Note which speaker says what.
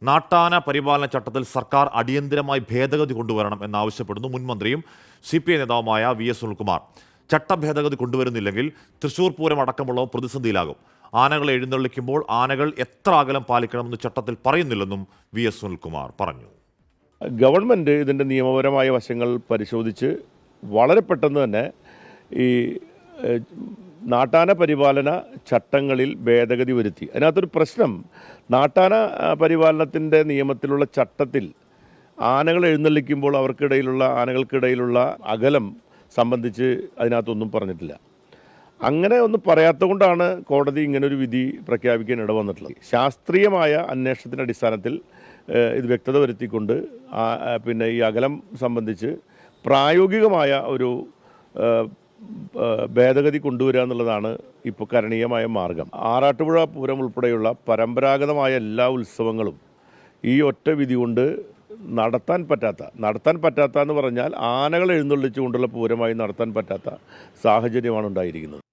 Speaker 1: നാട്ടാന പരിപാലന ചട്ടത്തിൽ സർക്കാർ അടിയന്തരമായി ഭേദഗതി കൊണ്ടുവരണം എന്നാവശ്യപ്പെടുന്നു മുൻമന്ത്രിയും CPI നേതാവുമായ VS സുനിൽകുമാർ. ചട്ട ഭേദഗതി കൊണ്ടുവരുന്നില്ലെങ്കിൽ തൃശൂർ പൂരം അടക്കമുള്ളവ പ്രതിസന്ധിയിലാകും. ആനകളെ എഴുന്നള്ളിക്കുമ്പോൾ ആനകൾ എത്ര അകലം പാലിക്കണമെന്ന് ചട്ടത്തിൽ പറയുന്നില്ലെന്നും VS സുനിൽകുമാർ പറഞ്ഞു.
Speaker 2: ഗവൺമെൻറ് ഇതിൻ്റെ നിയമപരമായ വശങ്ങൾ പരിശോധിച്ച് വളരെ പെട്ടെന്ന് തന്നെ ഈ നാട്ടാന പരിപാലന ചട്ടങ്ങളിൽ ഭേദഗതി വരുത്തി. അതിനകത്തൊരു പ്രശ്നം, നാട്ടാന പരിപാലനത്തിൻ്റെ നിയമത്തിലുള്ള ചട്ടത്തിൽ ആനകൾ എഴുന്നള്ളിക്കുമ്പോൾ ആനകൾക്കിടയിലുള്ള അകലം സംബന്ധിച്ച് അതിനകത്തൊന്നും പറഞ്ഞിട്ടില്ല. അങ്ങനെ ഒന്നും പറയാത്തത് കൊണ്ടാണ് കോടതി ഇങ്ങനൊരു വിധി പ്രഖ്യാപിക്കാൻ ഇടവന്നിട്ടുള്ളത്. ശാസ്ത്രീയമായ അന്വേഷണത്തിൻ്റെ അടിസ്ഥാനത്തിൽ ഇത് വ്യക്തത വരുത്തിക്കൊണ്ട് പിന്നെ ഈ അകലം സംബന്ധിച്ച് പ്രായോഗികമായ ഒരു ഭേദഗതി കൊണ്ടുവരിക എന്നുള്ളതാണ് ഇപ്പോൾ കരണീയമായ മാർഗം. ആറാട്ടുപുഴ പൂരം ഉൾപ്പെടെയുള്ള പരമ്പരാഗതമായ എല്ലാ ഉത്സവങ്ങളും ഈ ഒറ്റ വിധി കൊണ്ട് നടത്താൻ പറ്റാത്ത എന്ന് പറഞ്ഞാൽ ആനകൾ എഴുന്നള്ളിച്ചുകൊണ്ടുള്ള പൂരമായി നടത്താൻ പറ്റാത്ത സാഹചര്യമാണ് ഉണ്ടായിരിക്കുന്നത്.